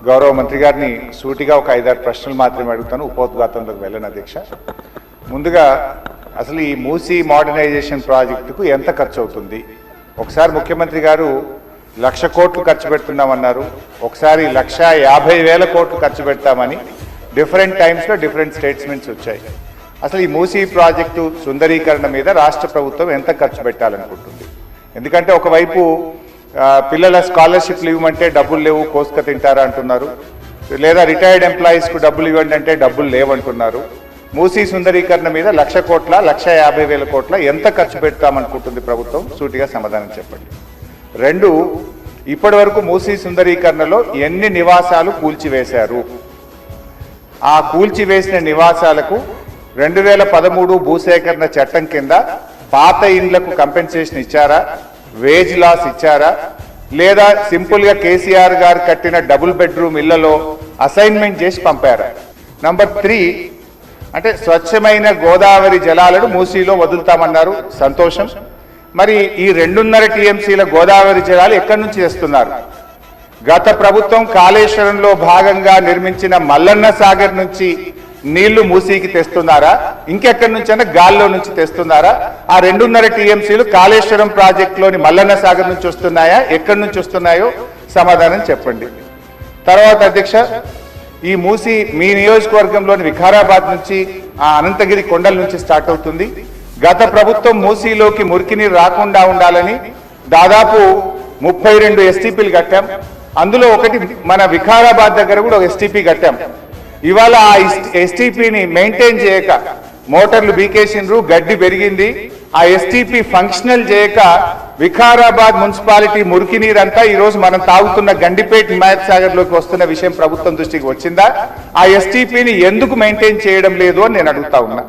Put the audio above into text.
గౌరవ మంత్రి గారిని సూటిగా ఒక 5-6 ప్రశ్నలు మాత్రమే అడుగుతాను, ఉపోద్ఘాతంలోకి వెళ్ళను అధ్యక్ష. ముందుగా అసలు ఈ మూసీ మోడర్నైజేషన్ ప్రాజెక్టుకు ఎంత ఖర్చు అవుతుంది? ఒకసారి ముఖ్యమంత్రి గారు 1,00,000 కోట్లు ఖర్చు పెడుతున్నామన్నారు, ఒకసారి 1,50,000 కోట్లు ఖర్చు పెడతామని డిఫరెంట్ టైమ్స్లో డిఫరెంట్ స్టేట్మెంట్స్ వచ్చాయి. అసలు ఈ మూసీ ప్రాజెక్టు సుందరీకరణ మీద రాష్ట్ర ప్రభుత్వం ఎంత ఖర్చు పెట్టాలనుకుంటుంది? ఎందుకంటే ఒకవైపు పిల్లల స్కాలర్షిప్లు ఇవ్వమంటే డబ్బులు లేవు, కోసుక తింటారా అంటున్నారు, లేదా రిటైర్డ్ ఎంప్లాయీస్కు డబ్బులు ఇవ్వండి అంటే డబ్బులు లేవంటున్నారు. మూసీ సుందరీకరణ మీద 1,00,000 కోట్ల 1,50,000 కోట్ల ఎంత ఖర్చు పెడతామనుకుంటుంది ప్రభుత్వం? సూటిగా సమాధానం చెప్పండి. 2, ఇప్పటి వరకు మూసీ సుందరీకరణలో ఎన్ని నివాసాలు కూల్చివేశారు? ఆ కూల్చివేసిన నివాసాలకు 2013 భూసేకరణ చట్టం కింద పాత ఇండ్లకు కంపెన్సేషన్ ఇచ్చారా? వేజ్ లాస్ ఇచ్చారా? లేదా సింపుల్గా కేసీఆర్ గారు కట్టిన డబుల్ బెడ్రూమ్ ఇళ్లలో అసైన్మెంట్ చేసి పంపారా? నంబర్ 3, అంటే స్వచ్ఛమైన గోదావరి జలాలను మూసీలో వదులుతామన్నారు, సంతోషం. మరి ఈ 2.5 టీఎంసీల గోదావరి జలాలు ఎక్కడి నుంచి తెస్తున్నారు? గత ప్రభుత్వం కాళేశ్వరంలో భాగంగా నిర్మించిన మల్లన్న సాగర్ నుంచి నీళ్లు మూసీకి తెస్తున్నారా? ఇంకెక్కడి నుంచైనా గాల్లో నుంచి తెస్తున్నారా? ఆ 2.5 టీఎంసీలు కాళేశ్వరం ప్రాజెక్టులోని మల్లన్న సాగర్ నుంచి వస్తున్నాయా? ఎక్కడి నుంచి వస్తున్నాయో సమాధానం చెప్పండి. తర్వాత అధ్యక్ష, ఈ మూసీ మీ నియోజకవర్గంలోని వికారాబాద్ నుంచి ఆ అనంతగిరి కొండల నుంచి స్టార్ట్ అవుతుంది. గత ప్రభుత్వం మూసీలోకి మురికి నీరు రాకుండా ఉండాలని దాదాపు 32 ఎస్టీపీలు కట్టాం. అందులో ఒకటి మన వికారాబాద్ దగ్గర కూడా ఒక ఎస్టీపీ కట్టాం. ఇవాళ ఆ ఎస్టీపీని మెయింటైన్ చేయక మోటార్లు బీకేసిండ్రు, గడ్డి పెరిగింది. ఆ ఎస్టీపీ ఫంక్షనల్ చేయక వికారాబాద్ మున్సిపాలిటీ మురికి నీరంతా ఈరోజు మనం తాగుతున్న గండిపేట హిమాయత్ సాగర్ లోకి వస్తున్న విషయం ప్రభుత్వం దృష్టికి వచ్చిందా? ఆ ఎస్టీపీని ఎందుకు మెయింటైన్ చేయడం లేదు అని నేను అడుగుతా ఉన్నా.